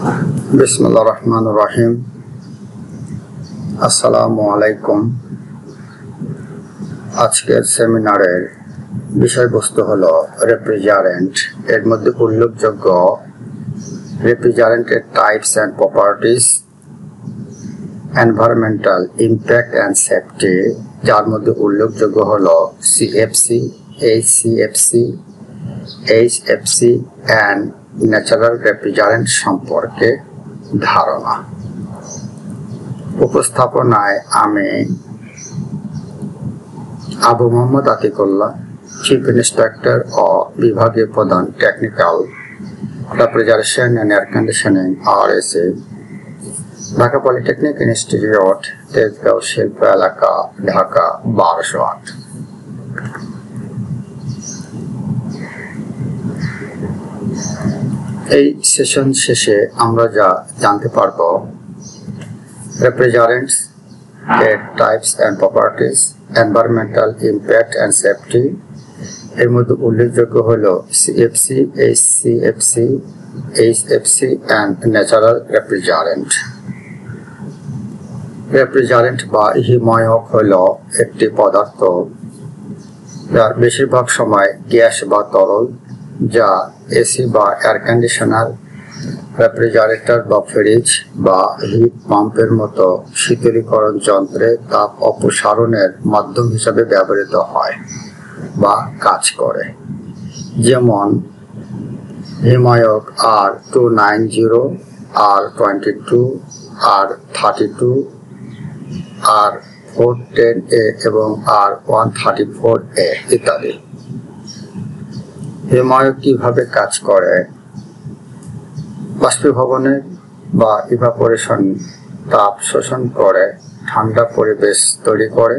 বিসমিল্লাহির রহমানির রহিম। আসসালামু আলাইকুম। আজকের সেমিনারের বিষয়বস্তু হলো রেফ্রিজারেন্ট। এর মধ্যে উল্লেখযোগ্য রেফ্রিজারেন্টের types and properties, environmental impact and safety, যার মধ্যে উল্লেখযোগ্য হলো CFC, HCFC, HFC and natural refrigerant সম্পর্কে ধারণা। উপস্থাপনায় আমি আবু মোহাম্মদ আতিকুল্লাহ, চিফ ইন্সপেক্টর ও বিভাগীয় প্রধান, technical refrigeration and air conditioning, RSA, Dhaka polytechnic institute, Tejgaon শিল্প এলাকা, ঢাকা 1208। এই সেশন শেষে আমরা যা জানতে পারব: রেফ্রিজারেন্টস এর types and properties, environmental impact and safety. এর মধ্যে উল্লেখযোগ্য হলো CFC, HCFC, HFC and natural refrigerant. Refrigerant বা হিমায়ক হলো একটি পদার্থ যার বেশিরভাগ সময় গ্যাস বা তরল, যা এসি বা এয়ার কন্ডিশনার, রেফ্রিজারেটর বা ফ্রিজ বা হিট পাম্পের মতো শীতলীকরণ যন্ত্রে তাপ অপসারণের মাধ্যম হিসাবে ব্যবহৃত হয় বা কাজ করে। যেমন হিমায়ক R290, R22, R32, R410A এবং R134A ইত্যাদি। হিমায়ক কিভাবে কাজ করে? বাষ্পীভবনের বা ইভাপোরেশন তাপ শোষণ করে ঠান্ডা পরিবেশ তৈরি করে।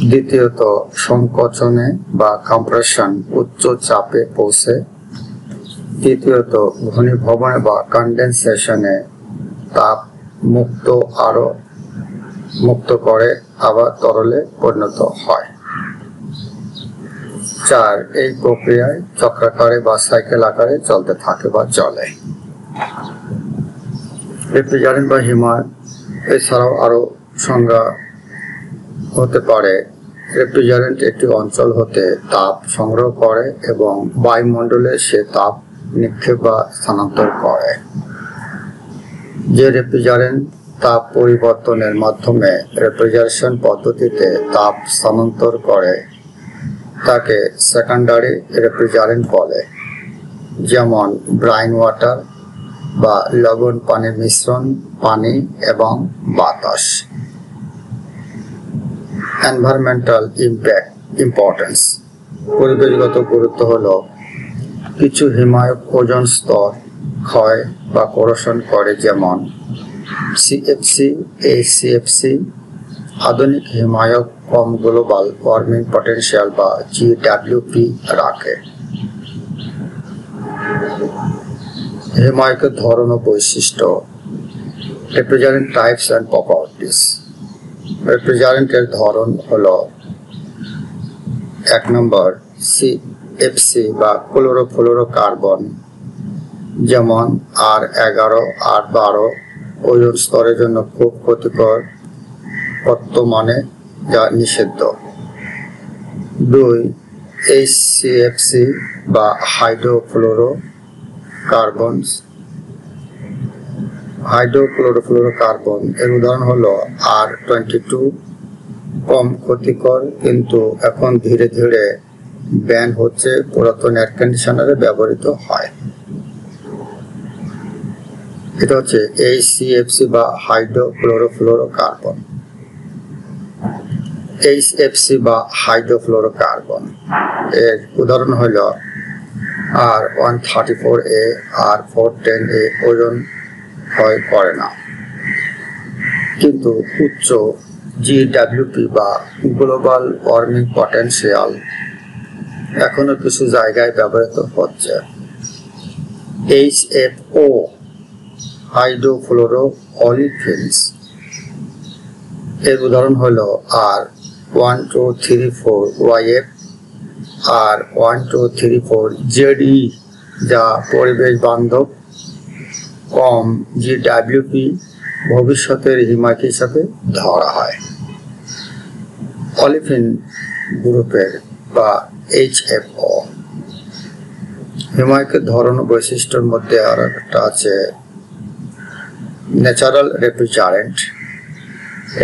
দ্বিতীয়ত, সংকোচনে বা কম্প্রেশন উচ্চ চাপে পৌঁছে। তৃতীয়ত, ঘনীভবনে বা কনডেনসেশনে তাপ মুক্ত করে আবার তরলে পরিণত হয়। 4, এই প্রক্রিয়ায় চক্রাকারে বা সাইকেল আকারে চলতে থাকে বা চলে। রেফ্রিজারেন্ট বা হিমায়ক এছাড়াও আরো সংজ্ঞা হতে পারে: রেফ্রিজারেন্ট একটি অঞ্চল হতে তাপ সংগ্রহ করে এবং বায়ুমণ্ডলে সে তাপ নিক্ষেপ বা স্থানান্তর করে। যে রেফ্রিজারেন্ট তাপ পরিবর্তনের মাধ্যমে রেফ্রিজারেশন পদ্ধতিতে তাপ স্থানান্তর করে তাকে সেকেন্ডারি রেফ্রিজারেন্ট বলে, যেমন ব্রাইন ওয়াটার বা লবণ পানির মিশ্রণ, পানি এবং বাতাস। এনভায়রনমেন্টাল ইম্পর্টেন্স, পরিবেশগত গুরুত্ব হলো: কিছু হিমায়ক ওজোন স্তর ক্ষয় বা কোরোশন করে, যেমন সিএফসি, এইচসিএফসি। আধুনিক হিমায়ক কম গ্লোবাল ওয়ার্মিং পটেনশিয়াল বা GWP রাখে। হিমায়কের ধরন ও বৈশিষ্ট্য। Refrigerant types and properties. রেফ্রিজারেন্টের ধরন হলো: 1 নম্বর, সিএফসি বা ক্লোরোফ্লোরোকার্বন, যেমন R11, R12, ওজোন স্তরের জন্য খুব ক্ষতিকর বর্তমানে, যা নিষিদ্ধ। 2, এইচসিএফসি বা হাইড্রোক্লোরোফ্লোরোকার্বন। এর উদাহরণ হলো R22, কম ক্ষতিকর কিন্তু এখন ধীরে ধীরে ব্যান হচ্ছে, পুরাতন এয়ার কন্ডিশনারে ব্যবহৃত হয়। এটা হচ্ছে এইচসিএফসি বা হাইড্রোক্লোরোফ্লোরোকার্বন। এইচএফসি বা হাইড্রোফ্লোরোকার্বন এর উদাহরণ হল R134A, R410A। ওজোন ক্ষয় করে না কিন্তু উচ্চ GWP বা গ্লোবাল ওয়ার্মিং পটেনশিয়াল এখনো কিছু জায়গায় ব্যবহৃত হচ্ছে। HFO, হাইড্রোফ্লোরো অলিফিনস। এর উদাহরণ হলো R1234YF, R1234ZE যা পরিবেশ বান্ধব, কম জিডব্লিউপি ভবিষ্যতের হিমায়ক হিসাবে ধরা হয়। অলিফিন গ্রুপের বা HFO হিমায়কের ধরন ও বৈশিষ্ট্যের মধ্যে আর একটা আছে ন্যাচারাল রেফ্রিজারেন্ট।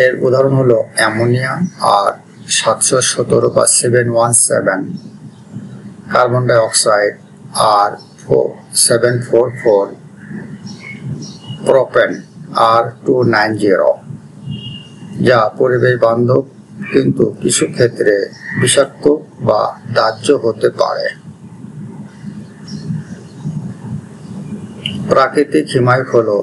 এর উদাহরণ হলো অ্যামোনিয়া আর 717 বা 717, কার্বন ডাই অক্সাইড আর 744, প্রোপেন আর 290, যা পরিবেশ বান্ধব কিন্তু কিছু ক্ষেত্রে বিষাক্ত বা দাহ্য হতে পারে। প্রাকৃতিক হিমায়ক হলো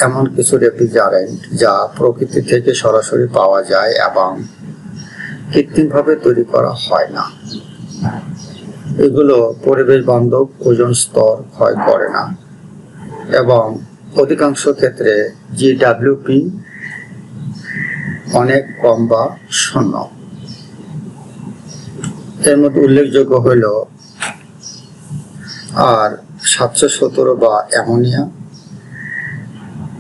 এমন কিছু রেফ্রিজারেন্ট যা প্রকৃতি থেকে সরাসরি পাওয়া যায় এবং কৃত্রিমভাবে তৈরি করা হয় না। এগুলো পরিবেশ বান্ধব, ওজোন স্তর ক্ষয় করে না এবং অধিকাংশ ক্ষেত্রে জিডব্লিউপি অনেক কম বা শূন্য। এর মধ্যে উল্লেখযোগ্য হইল আর 717 বা অ্যামোনিয়া,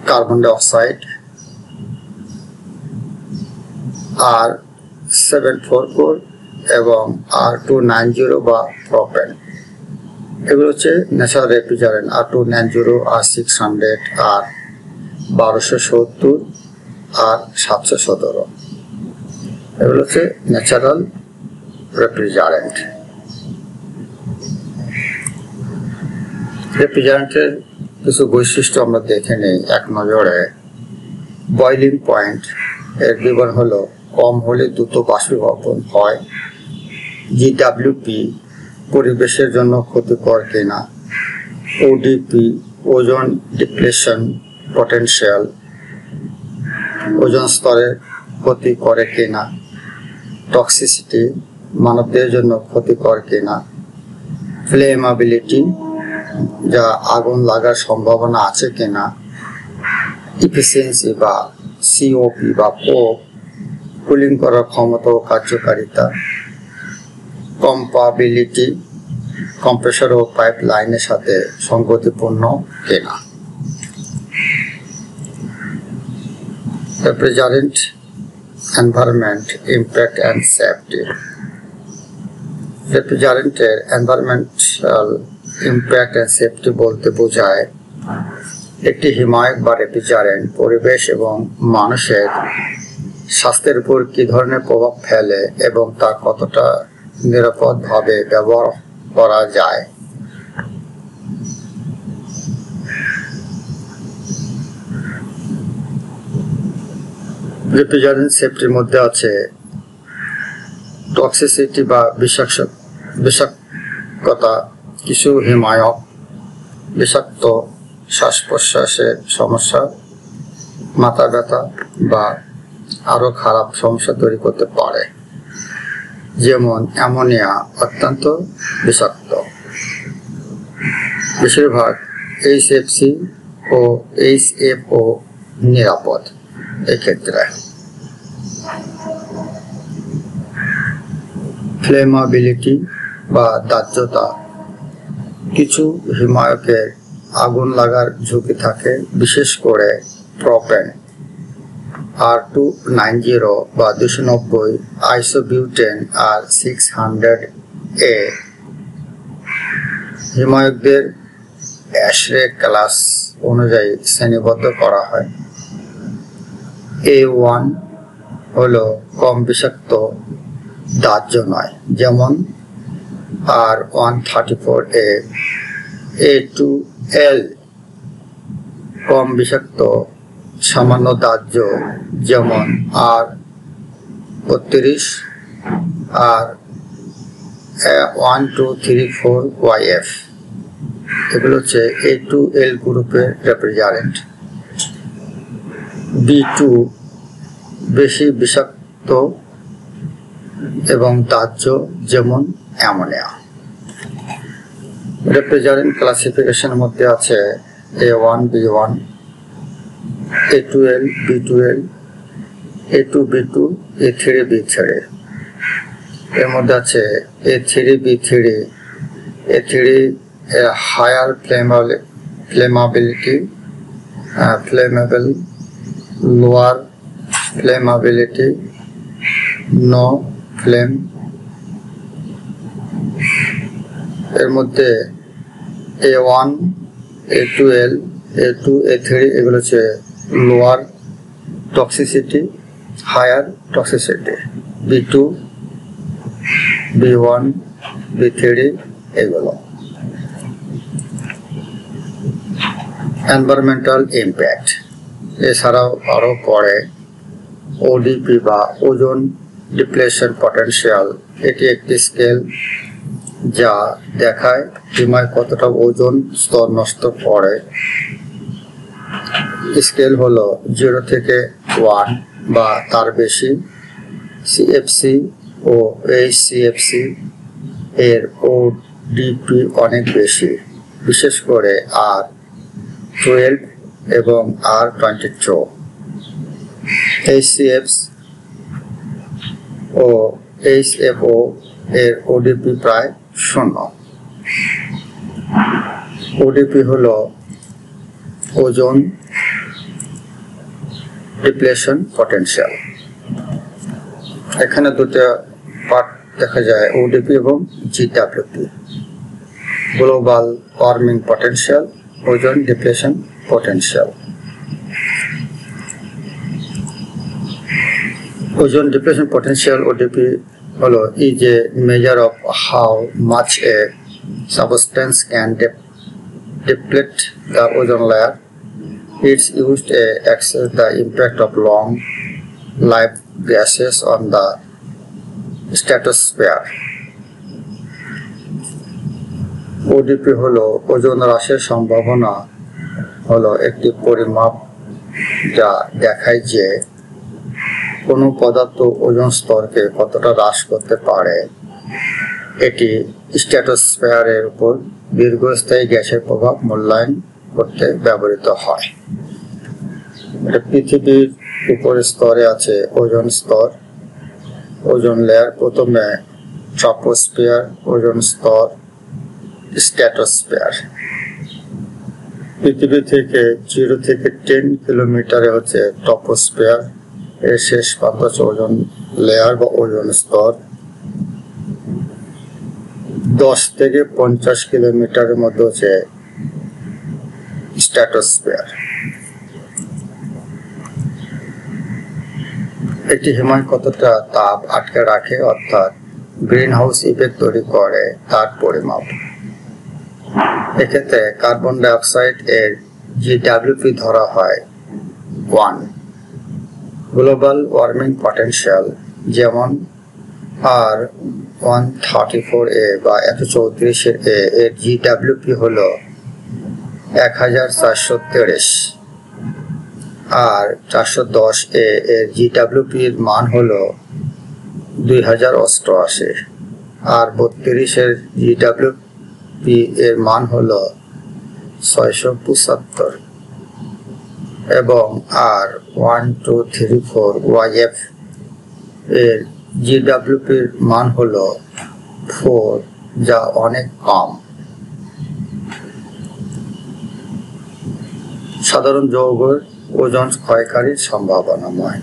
কার্বন ডাই অক্সাইড আর 744 এবং আর 290 বা প্রোপেন। এগুলো হচ্ছে ন্যাচারাল রেফ্রিজারেন্ট। আর 290 আর 600 আর 1270 আর 717, এগুলো হচ্ছে ন্যাচারাল রেফ্রিজারেন্ট। রেফ্রিজারেন্টের কিছু বৈশিষ্ট্য আমরা দেখে নেই এক নজরে। বয়লিং পয়েন্ট এর বিবরণ হলো কম হলে দ্রুত বাষ্পীভবন হয়। জিডব্লিউপি পরিবেশের জন্য ক্ষতিকর কিনা। ODP ozone depletion potential, ozone স্তরের ক্ষতি করে কিনা। টক্সিসিটি মানবদেহের জন্য ক্ষতিকর কিনা। ফ্লেমাবিলিটি যা আগুন লাগার সম্ভাবনা আছে কিনা। ইফিসিয়েন্সি বা সিওপি বা কুলিং করার ক্ষমতা ও কার্যকারিতা। কম্পাবিলিটি কম্প্রেসর ও পাইপ লাইনের সাথে সঙ্গতিপূর্ণ কিনা। Refrigerant environment impact and safety. রেফ্রিজারেন্টের এনভায়রনমেন্টাল ইমপ্যাক্ট অ্যান্ড সেফটি বলতে বোঝায় একটি হিমায়ক বা রেফ্রিজারেন্ট পরিবেশ এবং মানুষের স্বাস্থ্যের উপর কি ধরনের প্রভাব ফেলে এবং তা কতটা নিরাপদভাবে ব্যবহার করা যায়। রেফ্রিজারেন্ট সেফটির মধ্যে আছে টক্সিসিটি বা বিষাক্ততা। কিছু হিমায়ক বিষাক্ত শ্বাস প্রশ্বাসের সমস্যা, মাথা ব্যথা বা আরো খারাপ সমস্যা তৈরি করতে পারে, যেমন অ্যামোনিয়া অত্যন্ত বিষাক্ত। বেশিরভাগ HFC ও HFO নিরাপদ এক্ষেত্রে। ফ্লেমাবিলিটি বা দাহ্যতা। কিছু হিমায়কের আগুন লাগার ঝুঁকি থাকে, বিশেষ করে প্রোপেন আর 290 বা 290, আইসোবিউটেন আর 600A। হিমায়কদের অ্যাশরে ক্লাস অনুযায়ী শ্রেণীবদ্ধ করা হয়। A1 হলো কম বিষাক্ত, দাহ্য নয়, যেমন R134A। A2L কম বিষাক্ত, সামান্য দাহ্য, যেমন R32 আর 1234YF। এগুলো হচ্ছে A2L গ্রুপের রেফ্রিজারেন্ট। B2 বেশি বিষাক্ত এবং দাহ্য, যেমন অ্যামোনিয়া। রেফ্রিজারেন্ট ক্লাসিফিকেশনের মধ্যে আছে A1, B1, A2L, B2L, A2, B2, A3, B3। এর মধ্যে আছে A3, B3, A3, a higher flammability, flammable, lower flammability, no flame। এর মধ্যে A1, A2L, A2, A3 এগুলো হচ্ছে lower toxicity, higher toxicity, B2, B1, B3 এগুলো। এনভায়রনমেন্টাল ইম্প্যাক্ট এছাড়াও আরও পড়ে ODP বা ওজোন ডিপ্লেশন পটেনশিয়াল। এটি একটি স্কেল যা দেখায় হিমায় কতটা ওজোন স্তর নষ্ট করে। স্কেল হলো 0 থেকে 1 বা তার বেশি। CFC ও HCFC এর ODP অনেক বেশি, বিশেষ করে R12 এবং R22। HCFs ও HFO এর ODP প্রায় 0। ODP হলো ওজোন ডিপ্লেশন পটেনশিয়াল। এখানে দুটো পার্ট দেখা যায়, ODP এবং GWP, global warming potential, ozone depletion potential. Ozone depletion potential (ODP) is a measure of how much a substance can deplete the ozone layer. It's used to assess the impact of long-lived gases on the stratosphere. ODP হলো ozone হ্রাসের সম্ভাবনা হলো একটি পরিমাপ যা দেখায় যে কোনো পদার্থ ওজোন স্তরকে কতটা হ্রাস করতে পারে। এটি স্ট্র্যাটোস্ফিয়ারের উপর দীর্ঘস্থায়ী গ্যাসের প্রভাব মূল্যায়ন করতে ব্যবহৃত হয়। পৃথিবীর উপরের স্তরে আছে ওজোন স্তর, ওজোন লেয়ার, প্রথমে ট্রপোস্ফিয়ার, ওজোন স্তর, স্ট্র্যাটোস্ফিয়ার। পৃথিবী থেকে 0 থেকে 10 কিলোমিটারে হচ্ছে ট্রপোস্ফিয়ার, এর শেষ প্রান্ত হচ্ছে ওজোন লেয়ার বা ওজোন স্তর। 10 থেকে 50 কিলোমিটারের মধ্যে হচ্ছে স্ট্র্যাটোস্ফিয়ার। একটি হিমায় কতটা তাপ আটকে রাখে অর্থাৎ গ্রিন হাউস ইফেক্ট তৈরি করে তার পরিমাপ। এক্ষেত্রে কার্বন ডাই অক্সাইড এর GWP ধরা হয় 1। গ্লোবাল ওয়ার্মিং পটেনশিয়াল যেমন R134A বা 134A এর GWP হলো 1433, আর 410A এর GWP এর মান হলো 2088, আর 32 এর GWP এর মান হলো 675, এবং R1234YF এর GWP এর মান হলো 4, যা অনেক কম। সাধারণ যৌগের ওজোন ক্ষয়কারীর সম্ভাবনাময়।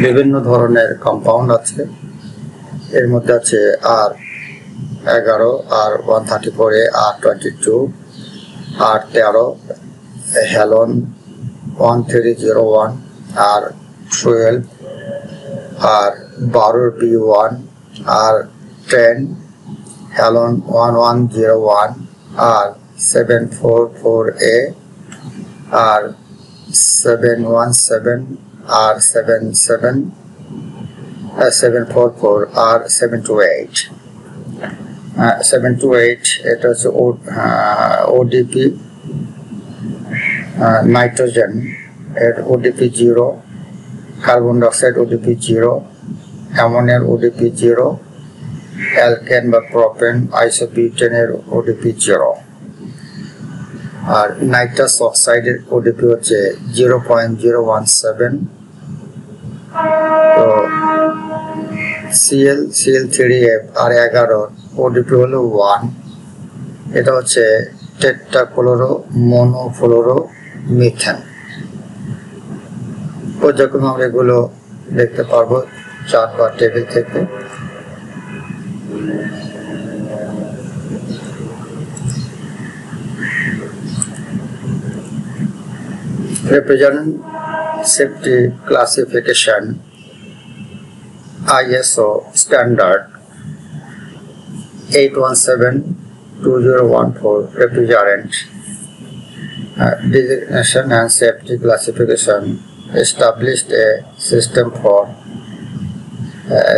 বিভিন্ন ধরনের কম্পাউন্ড আছে, এর মধ্যে আছে R11, R134A, R22, R13 halon 1301, R12, R12 B1, R10 halon 1101, R744A, R717, R77, R744, R728। 728 এটা হচ্ছে ODP। নাইট্রোজেন এর ODP 0, carbon dioxide ODP 0, অ্যামোনিয়ার ODP 0, alkane বা প্রোপেন আইসোবিউটেনের ODP 0, আর নাইট্রাস অক্সাইডের ODP হচ্ছে 0.017। তো CL3F আর 11 ওডিপি হলো 1। এটা হচ্ছে টেট্রাক্লোরো মনোফ্লোরো মিথেন। পর্যায়ক্রমে আমরা এগুলো দেখতে পারবো চার্ট বা টেবিল থেকে। Refrigerant safety classification ISO standard 817-2014 refrigerant designation and safety classification established a system for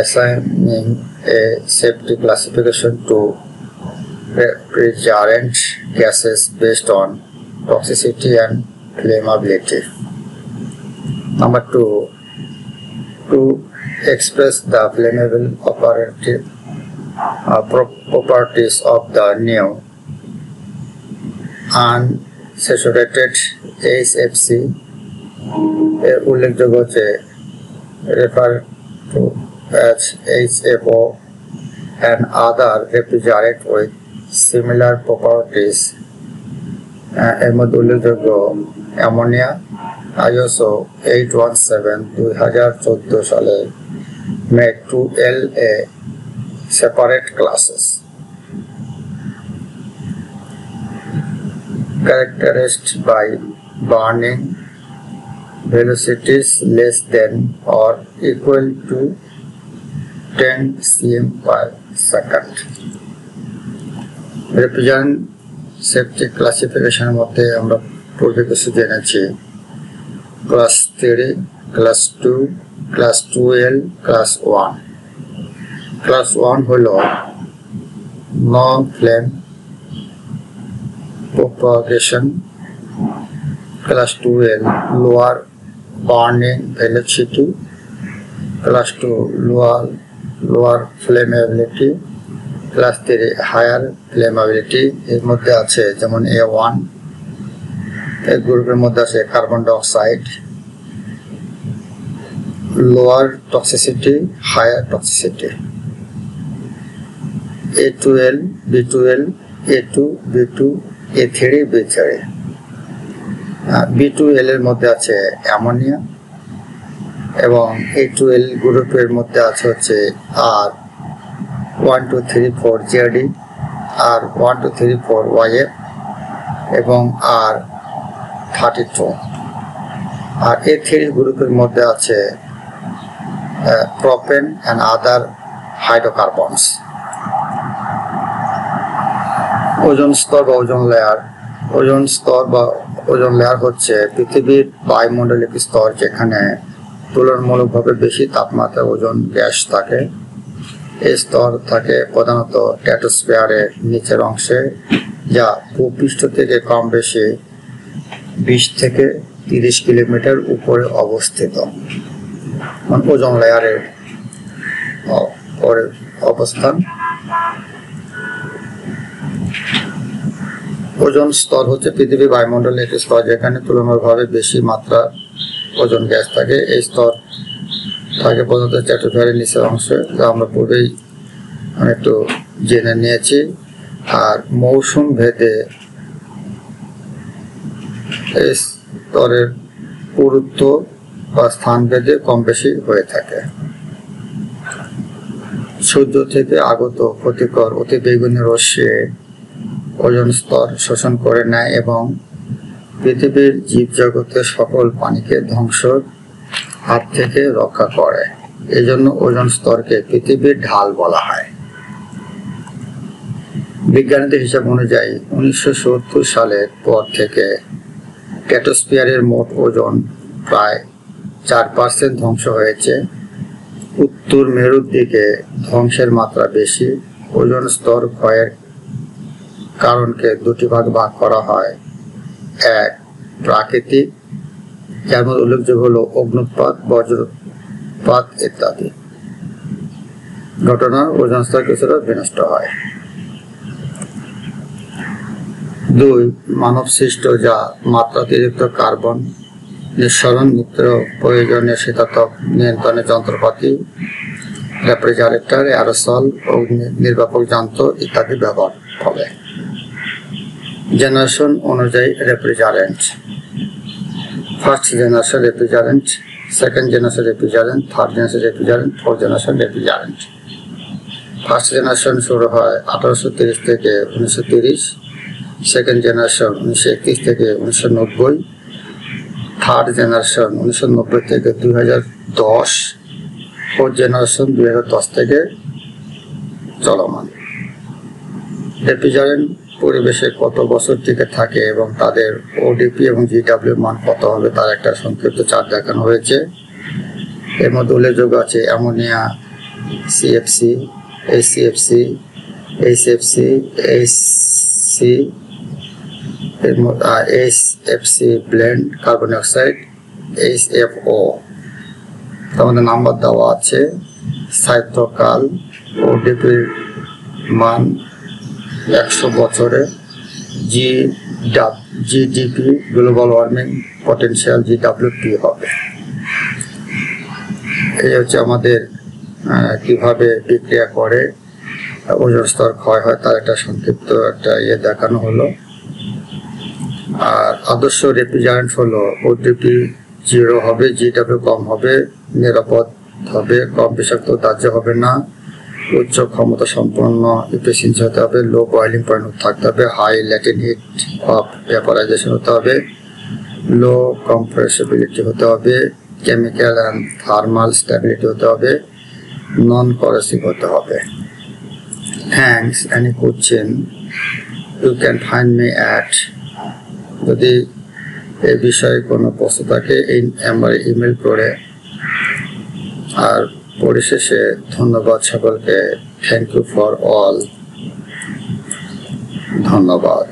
assigning a safety classification to refrigerant gases based on toxicity and flammability. Number 2, to express the flammable properties of the new unsaturated HFC উল্লেখযোগ্য যে refer to as HFO and other refrigerant with similar properties এর মধ্যে উল্লেখযোগ্য ammonia ISO 817-2014 সালে made 2LA separate classes characterized by burning velocities less than or equal to 10 cm per second. Refrigerant safety classification মধ্যে আমরা পূর্বে কিছু জেনেছি। Class 3, class 2, class 2L, class 1। Class 1 হলো no flame propagation, class 2L lower burning velocity, class 2 lower flammability, class 3 higher flammability। এর মধ্যে আছে যেমন A1, এই গ্রুপের মধ্যে আছে carbon dioxide, lower toxicity, higher toxicity। A2L, B2L, A2, B2, A3, B3। B2L এর মধ্যে আছে অ্যামোনিয়া এবং A2L গ্রুপের মধ্যে আছে হচ্ছে আর 1 2 3 4 ZD, আর 1 2 3 4 YF এবং আর 32। আর A3 গ্রুপের মধ্যে আছে propane and other hydrocarbons। Ozone স্তর বা ওজোন লেয়ার। ওজোন স্তর বা ওজোন লেয়ার হচ্ছে পৃথিবীর বায়ুমণ্ডলিক স্তর যেখানে তুলনামূলকভাবে বেশি তাপমাত্রা ওজোন গ্যাস থাকে। এই স্তর থাকে প্রধানত স্ট্র্যাটোস্ফিয়ারের নিচের অংশে, যা ভূপৃষ্ঠ থেকে কম বেশি 20 থেকে 30 কিলোমিটার উপরে অবস্থিত। ওজোন লেয়ারের অবস্থান। ওজোন স্তর হচ্ছে পৃথিবীর বায়ুমণ্ডলের একটি স্তর যেখানে তুলনামূলকভাবে বেশি মাত্রা ওজোন গ্যাস থাকে। এই স্তর থাকে প্রধানত স্ট্র্যাটোস্ফিয়ারের নিচের অংশে, যা আমরা পূর্বেই একটু জেনে নিয়েছি। আর মৌসুম ভেদে এই স্তরের পুরুত্ব বা স্থান ভেদে কম বেশি হয়ে থাকে। সূর্য থেকে আগত ক্ষতিকর অতিবেগুনি রশ্মি ওজোন স্তর শোষণ করে নেয় এবং পৃথিবীর জীবজগতের সকল প্রাণীকে ধ্বংসের হাত থেকে রক্ষা করে। এজন্য ওজোন স্তরকে পৃথিবীর ঢাল বলা হয়। বিজ্ঞানীদের হিসাব অনুযায়ী 1970 সালের পর থেকে স্ট্র্যাটোস্ফিয়ারের মোট ওজোন প্রায় 4% ধ্বংস হয়েছে। উত্তর মেরুর দিকে ধ্বংসের মাত্রা বেশি। ওজোন স্তর ক্ষয়ের কারণকে দুটি ভাগ করা হয়। এক, প্রাকৃতিক, যার মধ্যে উল্লেখযোগ্য হল অগ্নুৎপাত, বজ্রপাত ইত্যাদি ঘটনা ওজোন স্তর কিছুটা বিনষ্ট হয়। 2, মানব সৃষ্ট, যা মাত্রাতিরিক্ত কার্বন নিঃসরণ, নিত্য প্রয়োজনীয় শীতাতপ নিয়ন্ত্রণের যন্ত্রপাতি রেফ্রিজারেটর, এয়ারোসল, অগ্নি নির্বাপক যন্ত্র ইত্যাদি ব্যবহার হবে। জেনারেশন অনুযায়ী refrigerant: first generation refrigerant, second generation refrigerant, third generation refrigerant, fourth generation refrigerant. First generation শুরু হয় 1830 থেকে 1930, সেকেন্ড জেনারেশন 1931 থেকে 1990, থার্ড জেনারেশন 1990 থেকে 2010, ফোর্থ জেনারেশন 2010 থেকে চলমান। রেফ্রিজারেন্ট পরিবেশে কত বছর টিকে থাকে এবং তাদের ওডিপি এবং জিডব্লিউ মান কত হবে তার একটা সংক্ষিপ্ত চার্ট দেখানো হয়েছে। এর মধ্যে উল্লেখযোগ্য আছে ammonia, CFC, HCFC, HFC, HC, HFC blend, carbon dioxide, HFO. তার মধ্যে নাম্বার দেওয়া আছে, সাহিত্যকাল, ওডিপির মান 100 বছরে, GDP global warming potential GWP হবে। এই হচ্ছে আমাদের কিভাবে বিক্রিয়া করে ওজোন স্তর ক্ষয় হয় তার একটা সংক্ষিপ্ত একটা দেখানো হলো। আর আদর্শ রেফ্রিজারেন্ট হলো ওডিপি 0 হবে, জিডব্লিউ কম হবে, নিরাপদ হবে, কম বিষাক্ত দাহ্য হবে না, উচ্চ ক্ষমতা সম্পন্ন এফিসিয়েন্সি হতে হবে, লো বয়েলিং পয়েন্ট থাকতে হবে, high latent heat of vaporisation হতে হবে, লো কম্প্রেসিবিলিটি হতে হবে, কেমিক্যাল অ্যান্ড থার্মাল স্টেবিলিটি হতে হবে, নন করোসিভ হতে হবে। Thanks, any question you can find me at. যদি এই বিষয়ে কোনো প্রশ্ন থাকে এই নাম্বারে ইমেল করে। আর পরিশেষে ধন্যবাদ সকলকে। Thank you for all. ধন্যবাদ।